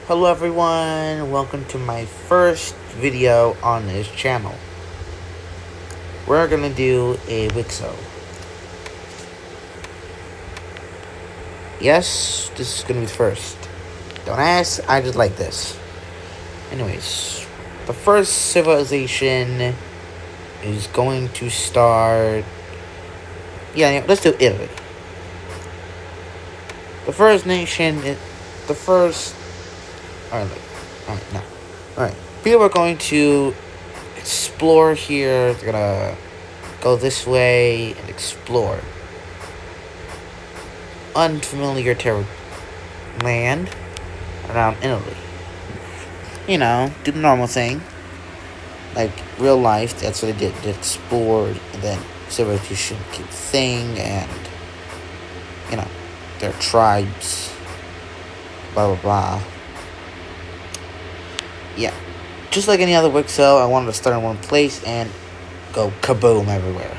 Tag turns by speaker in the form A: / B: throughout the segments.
A: Hello everyone, welcome to my first video on this channel. We're gonna do a WICSO. Yes, this is gonna be the first. Don't ask, I just like this. Anyways, the first civilization is going to start... Yeah, let's do Italy. The first nation, the first... Alright, no. Alright, people are going to explore here. They're gonna go this way and explore unfamiliar land around Italy. You know, do the normal thing. Like real life, that's what they did. They explored, and then civilization keep thing, and you know, their tribes, blah blah blah. Yeah, just like any other WICSO, I wanted to start in one place and go kaboom everywhere.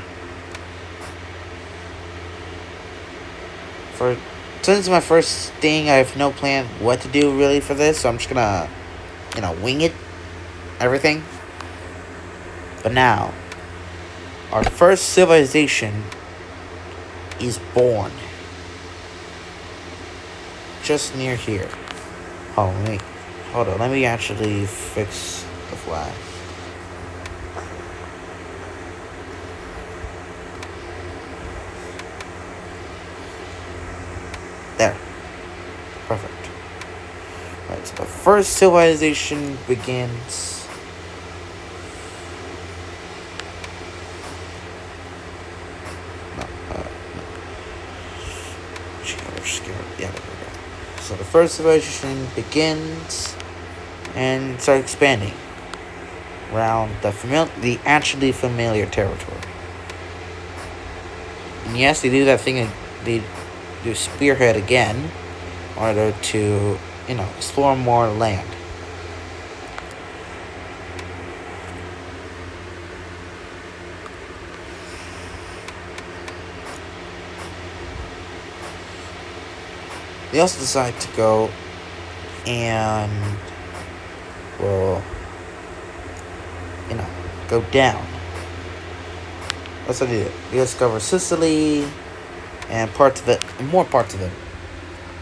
A: Since it's my first thing, I have no plan what to do really for this, so I'm just gonna, wing it, everything. But now, our first civilization is born. Just near here. Hold on, let me actually fix the flag. There. Perfect. Alright, so the first civilization begins... Yeah, there we go. So the first civilization begins and starts expanding around the actually familiar territory. And yes, they do that thing, they do spearhead again in order to, explore more land. They also decide to go and, go down. That's what they do. They discover Sicily and parts of it, and more parts of it.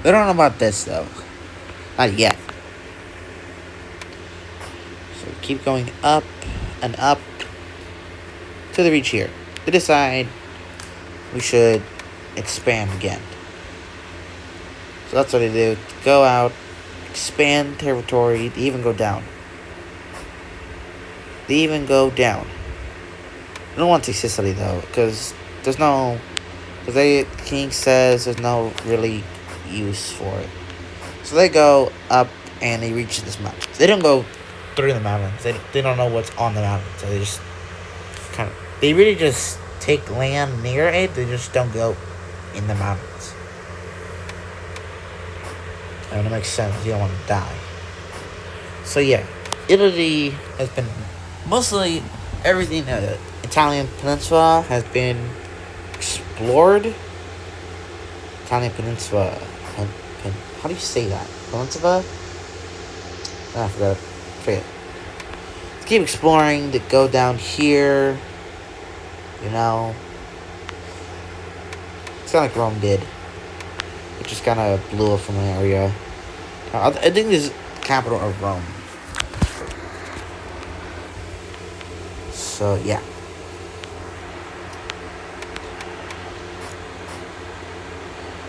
A: They don't know about this, though. Not yet. So keep going up and up till they reach here. They decide we should expand again. So that's what they do. Go out, expand territory. They even go down. They don't want to take Sicily, though, because there's no... Because the king says there's no really use for it. So they go up and they reach this mountain. They don't go through the mountains. They don't know what's on the mountain. So they just they really just take land near it. They just don't go in the mountains. And it makes sense. You don't want to die. So yeah, Italy has been mostly everything. The Italian peninsula has been explored. Italian peninsula. How do you say that? Peninsula? I forget. To keep exploring, to go down here. It's kind of like Rome did. It just kind of blew up from the area. I think this is the capital of Rome. So, yeah.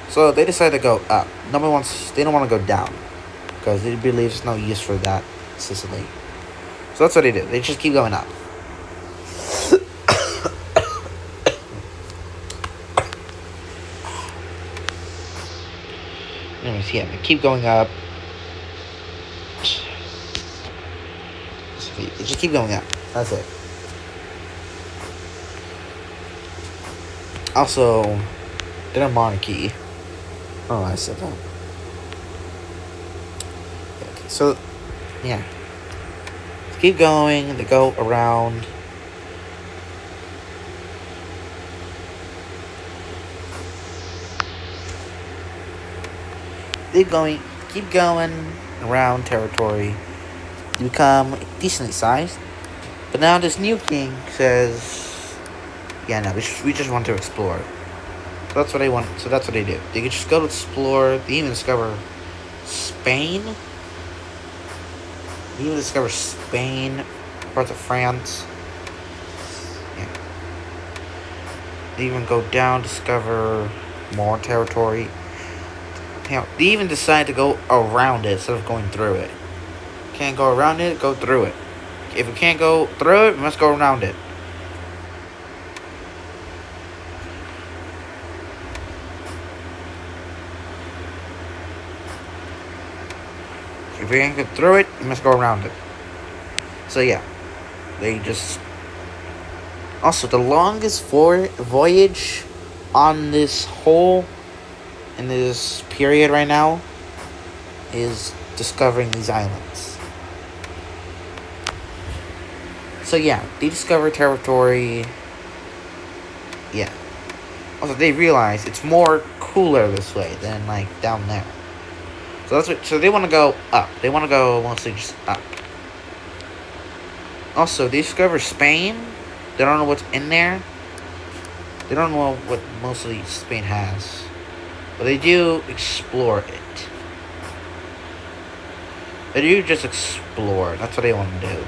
A: So, they decide to go up. They don't want to go down. Because they believe there's no use for that Sicily. So, that's what they do. They just keep going up. Anyways, yeah, they keep going up. They just keep going up. That's it. Also, they're a monarchy. Oh, I said that. Okay, so, yeah. They keep going. They go around. Keep going. around territory. You become decently sized. But now this new king says, yeah, no, we just want to explore. So that's what they want. So that's what they do. They can just go to explore. They even discover Spain. They even discover Spain, parts of France. Yeah. They even go down, discover more territory. They even decide to go around it instead of going through it. Can't go around it, go through it. If we can't go through it, we must go around it. If we can't get through it, we must go around it. So yeah, they just... Also, the longest voyage on this whole... in this period right now is discovering these islands. So yeah, they discover territory. Yeah. Also, they realize it's more cooler this way than like down there. So that's what. So they want to go up. They want to go mostly just up. Also, they discover Spain. They don't know what's in there. They don't know what mostly Spain has, but they do explore it. They do just explore. That's what they want to do.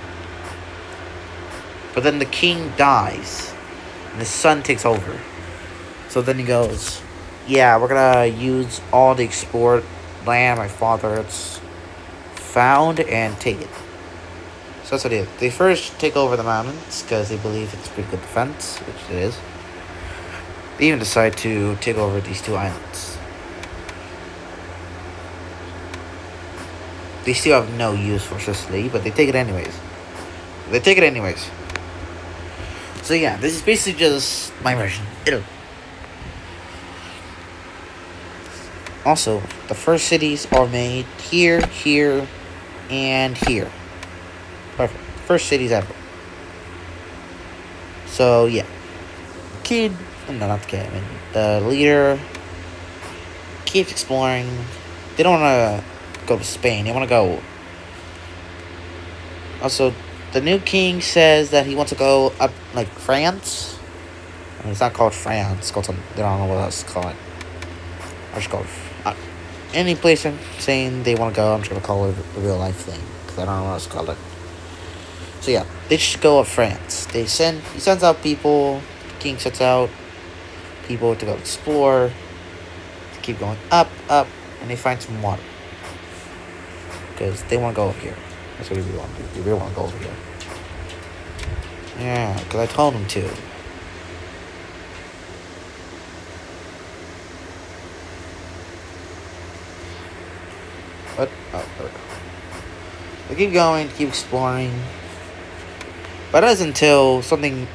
A: But then the king dies, and the son takes over. So then he goes, yeah, we're gonna use all the explored land my father has found and take it. So that's what they do. They first take over the mountains, because they believe it's a pretty good defense, which it is. They even decide to take over these two islands. They still have no use for Sicily, but they take it anyways. So yeah, this is basically just my version. Italy. Also, the first cities are made here, here, and here. Perfect. First cities ever. So yeah. Kid, no, not the kid, I mean, the leader keeps exploring. They don't want to go to Spain. They want to go. Also, the new king says that he wants to go up, like, France. I mean, it's not called France. It's called something. They don't know what else to call it. I just call it... any place I'm saying they want to go, I'm just going to call it a real life thing. Because I don't know what else to call it. So, yeah. They just go up France. He sends out people. The king sets out people to go explore. To keep going up, up. And they find some water. Because they want to go over here. That's what we really want to do. We really want to go over here. Yeah, because I told him to. What? Oh, there we go. They keep going, keep exploring. But that's until something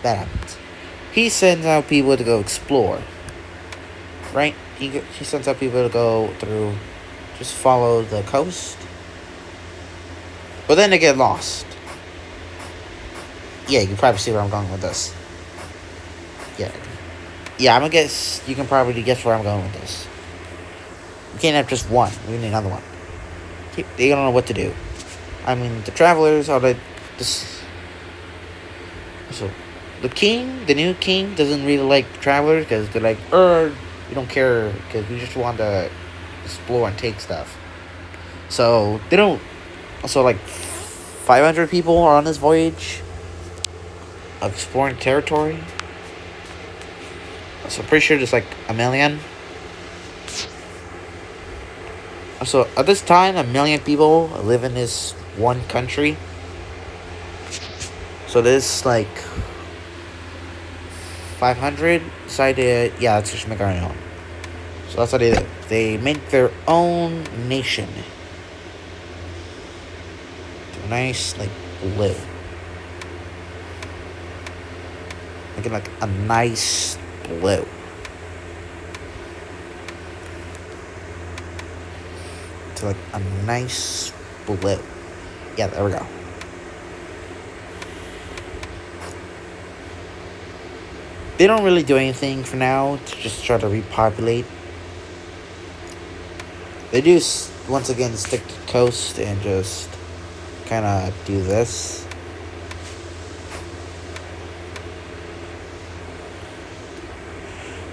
A: bad happens. He sends out people to go explore. Right? He sends out people to go through, just follow the coast. But then they get lost. Yeah, you can probably see where I'm going with this. Yeah, I'm gonna guess. You can probably guess where I'm going with this. We can't have just one. We need another one. They don't know what to do. I mean, the travelers are like this. So, the new king, doesn't really like travelers because they're like, we don't care because we just want to explore and take stuff. So they don't. Also, like 500 people are on this voyage of exploring territory. So pretty sure there's like 1 million. So at this time, 1 million people live in this one country. So there's like 500 decided, yeah, let's just make our own. So that's what they did. They make their own nation. Nice, like, blue. Making like a nice blue. To like a nice blue. Yeah, there we go. They don't really do anything for now to just try to repopulate. They do once again stick to the coast and just kind of do this.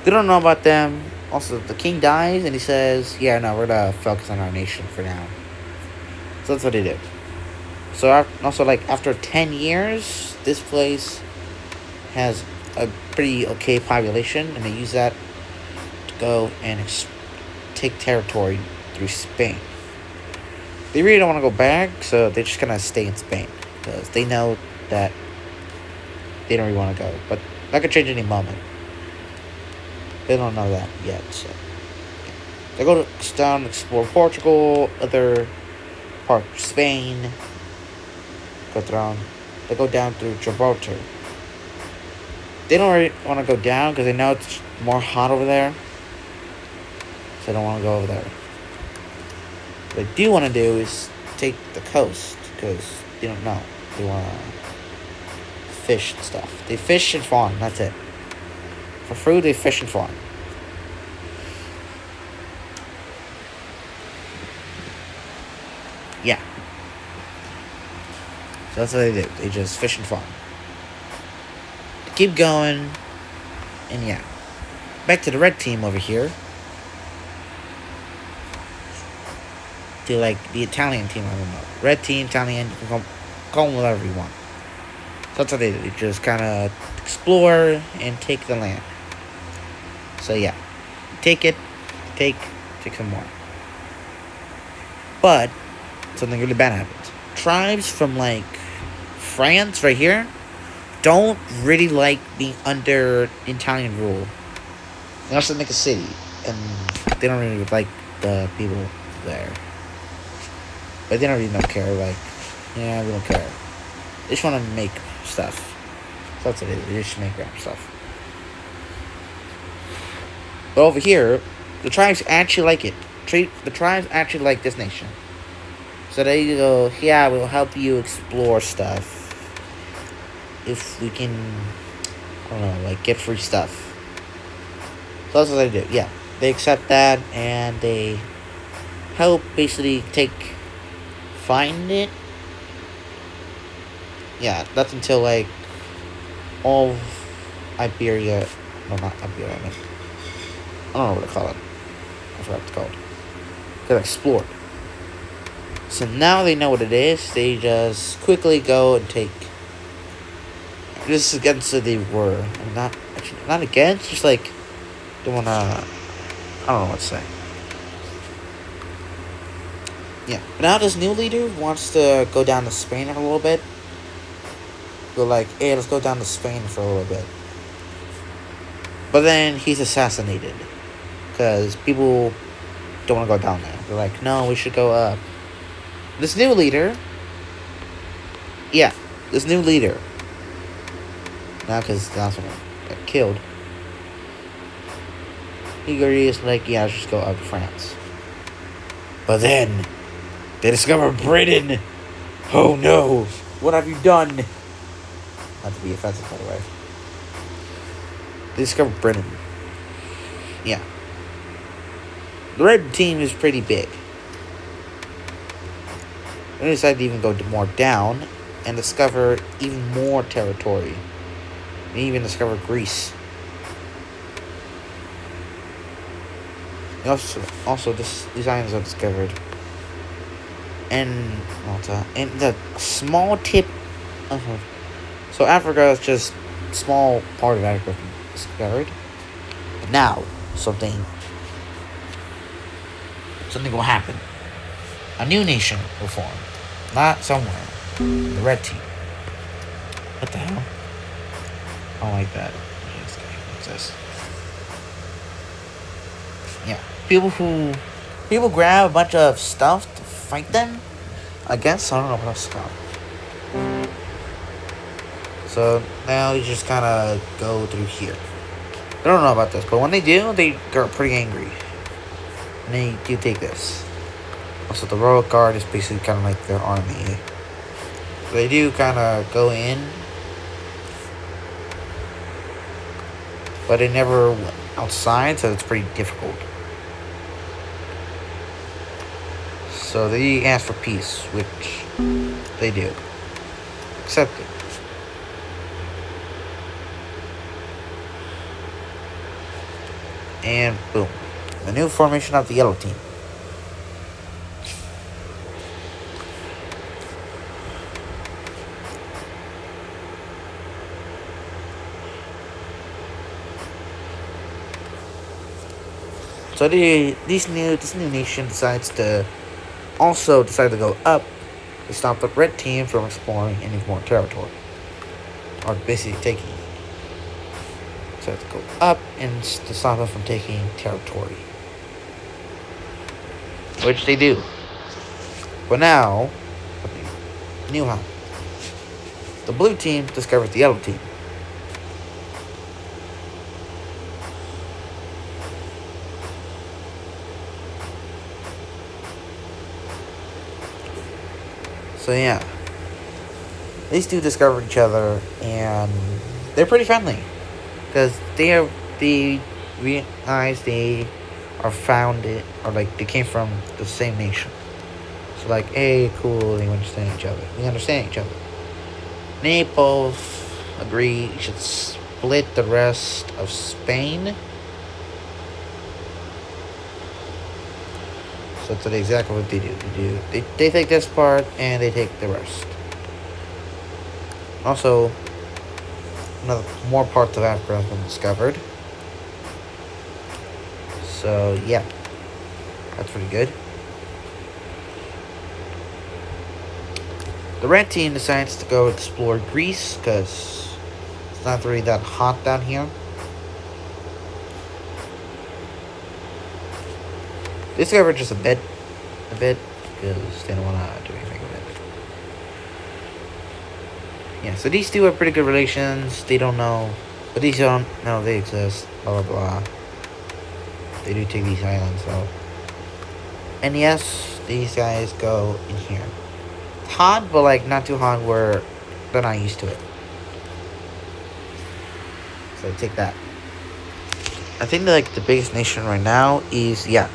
A: They don't know about them. Also, the king dies and he says, yeah, no, we're gonna focus on our nation for now. So that's what they do. So also, like, after 10 years, this place has a pretty okay population, and they use that to go and take territory through Spain. They really don't want to go back, so they're just gonna stay in Spain because they know that they don't really want to go, but that could change any moment. They don't know that yet, so they go down to explore Portugal, other part of Spain. They go down through Gibraltar. They don't really want to go down because they know it's more hot over there, so they don't want to go over there. What they do want to do is take the coast because they don't know. They want to fish and stuff. They fish and farm. That's it. For food, they fish and farm. Yeah. So that's what they do. They just fish and farm. They keep going. And yeah. Back to the red team over here. To like the Italian team, I don't know. Red team, Italian, you can call them whatever you want. So that's what they do. They just kind of explore and take the land. So yeah. Take it. Take some more. But something really bad happens. Tribes from like France right here don't really like being under Italian rule. They also make a city, and they don't really like the people there. But they don't really care. Like, yeah, we don't care. They just want to make stuff. So that's what it is. They just make rap stuff. But over here, the tribes actually like it. The tribes actually like this nation. So they go, yeah, we'll help you explore stuff. If we can, I don't know, like, get free stuff. So that's what they do, yeah. They accept that, and they help basically find it. Yeah, that's until, like, all of Iberia, no, not Iberia, I don't know what to call it. I forgot what it's called. They're explored. So now they know what it is. They just quickly go and take. This is against what they were. Not against. Just like they wanna. I don't know what to say. Yeah. But now this new leader wants to go down to Spain a little bit. Go like, hey, let's go down to Spain for a little bit. But then he's assassinated because people don't want to go down there. They're like, no, we should go up. This new leader, now because that's when I got killed, he agrees, like, yeah, let's just go up to France. But then, they discover Britain. Oh no, what have you done? Not to be offensive, by the way. They discover Britain. Yeah. The red team is pretty big. They decided to even go more down and discover even more territory. They even discover Greece. Also these islands are discovered. And Malta. And the small tip of... So Africa is just a small part of Africa discovered. But now, something will happen. A new nation will form. Not somewhere. The red team. What the hell? I don't like that. What's this? Yeah. People grab a bunch of stuff to fight them. I guess. I don't know what else to call it. So now you just kind of go through here. I don't know about this, but when they do, they get pretty angry. And they do take this. Also, the Royal Guard is basically kind of like their army. They do kind of go in, but they never went outside, so it's pretty difficult. So they ask for peace, which they do. Accept it. And boom. The new formation of the yellow team. So this new nation decides to go up to stop the red team from exploring any more territory, or basically taking. So to go up and to stop them from taking territory, which they do. But now, new hunt. The blue team discovers the yellow team. So yeah, these two discover each other, and they're pretty friendly because they realize they are founded, or like they came from the same nation. So like, hey, cool, they understand each other. We understand each other. They both agree you should split the rest of Spain. So that's exactly what they do. They take this part and they take the rest. Also, more parts of Africa have been discovered. So yeah, that's pretty good. The red team decides to go explore Greece because it's not really that hot down here. They discover just a bit, because they don't want to do anything with it. Yeah, so these two have pretty good relations. They don't know, but these don't know they exist. Blah blah blah. They do take these islands though. And yes, these guys go in here. It's hot, but like not too hot where they're not used to it. So take that. I think that, like the biggest nation right now is them.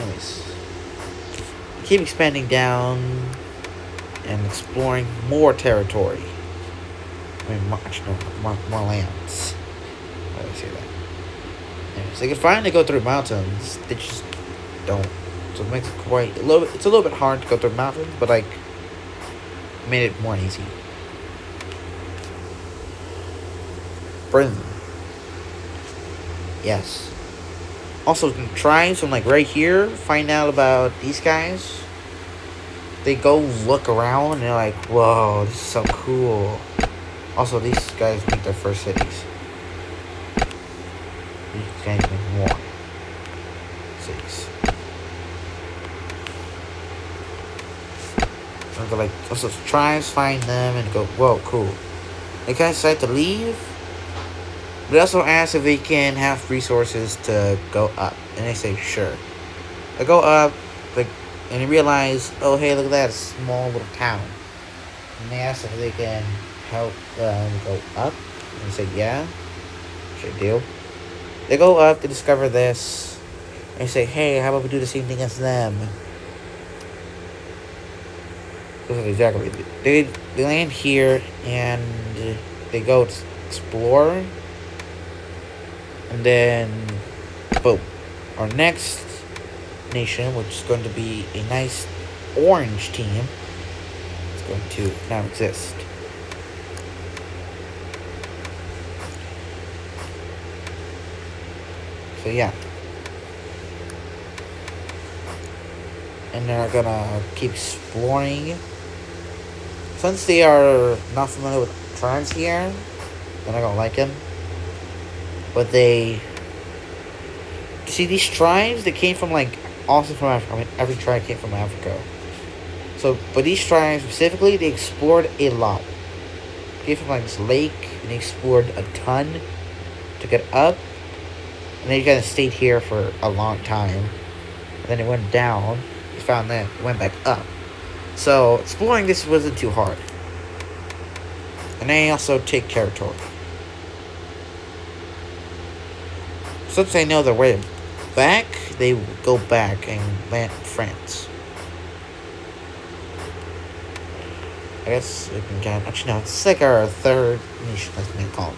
A: Anyways, keep expanding down and exploring more territory. I mean, more lands. Why did I say that? Anyways, they can finally go through mountains. They just don't. So it makes it quite a little. It's a little bit hard to go through mountains, but like made it more easy. Britain. Yes. Also, tribes from like right here find out about these guys. They go look around and they're like, "Whoa, this is so cool." Also, these guys make their first cities. These guys make more cities. So they're like, also tribes find them and go, "Whoa, cool." They kind of decide to leave. They also ask if they can have resources to go up, and they say sure. They go up, like, and they realize, oh hey, look at that small little town. And they ask if they can help go up, and they say yeah, sure do. They go up to discover this, and they say, hey, how about we do the same thing as them? This is exactly what they do. They land here, and they go explore. And then, boom. Our next nation, which is going to be a nice orange team, is going to now exist. So yeah. And they're gonna keep exploring. Since they are not familiar with tribes here, they're not gonna like them. But they see these tribes that came from like also from Africa. I mean, every tribe came from Africa. So, but these tribes specifically, they explored a lot. They came from like this lake, and they explored a ton to get up, and they kind of stayed here for a long time. And then it went down. They found that it went back up. So exploring this wasn't too hard. And they also take territory. Since they know their way back, they go back and land in France. I guess we can get... Actually, no, it's like our third nation that's been called.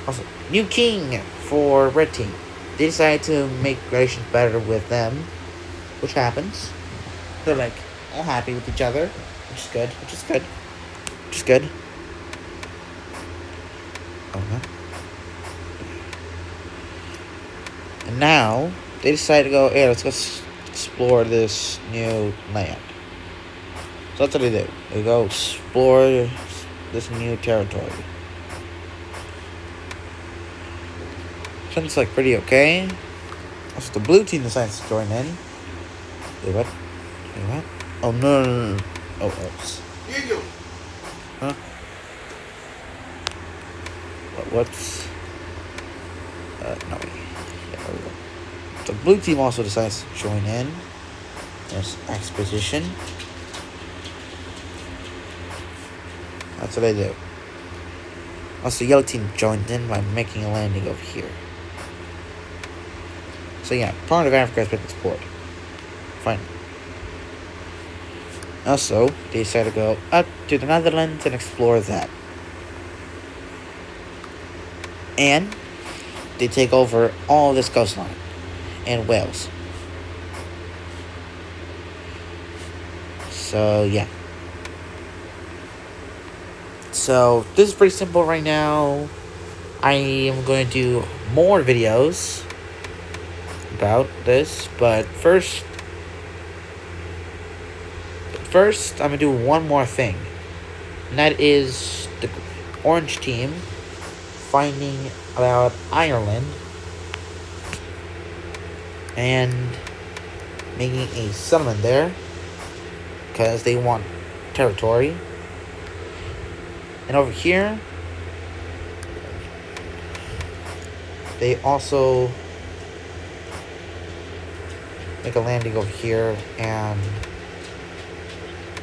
A: Also, new king for Red Team. They decided to make relations better with them, which happens. They're like all happy with each other, which is good. Okay. And now they decide to go. Yeah, let's go explore this new land. So that's what they do. They go explore this new territory. Sounds like pretty okay. Also, the blue team decides to join in. Wait, what? Oh, no. Oh, oops. Huh? What's... no. Yeah, there we go. The blue team also decides to join in. There's exposition. That's what they do. Also, the yellow team joined in by making a landing over here. So yeah, part of Africa has been explored. Fine. Also, they decided to go up to the Netherlands and explore that. And they take over all this coastline and Wales. So yeah. So this is pretty simple right now. I am going to do more videos about this, but first I'm gonna do one more thing, and that is the orange team finding about Ireland and making a settlement there because they want territory. And over here they also make a landing over here, and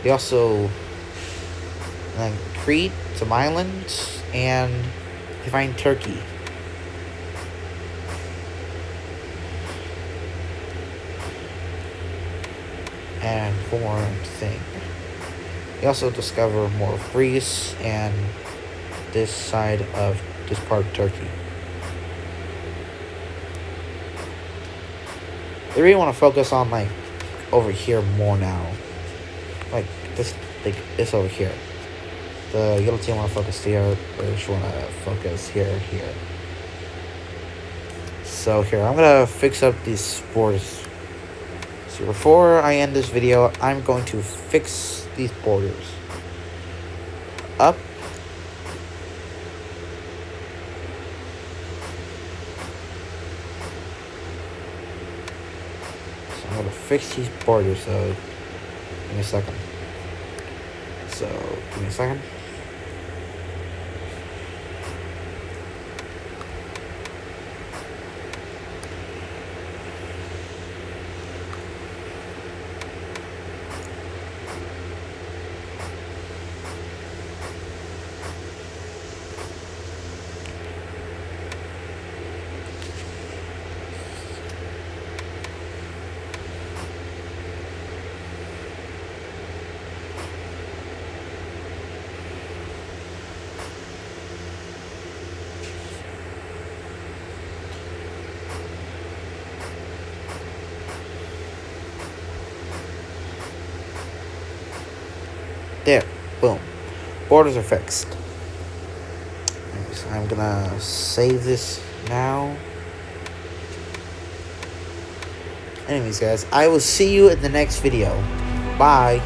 A: they also Crete, some islands, and they find Turkey. And one more thing. They also discover more of Greece and this side of this part of Turkey. They really want to focus on over here more now. Like this over here. The yellow team want to focus here. They just want to focus here. So here, I'm gonna fix up these borders. So before I end this video, I'm going to fix these borders up. So I'm gonna fix these borders. So give me a second. There, boom. Borders are fixed. So I'm gonna save this now. Anyways, guys, I will see you in the next video. Bye.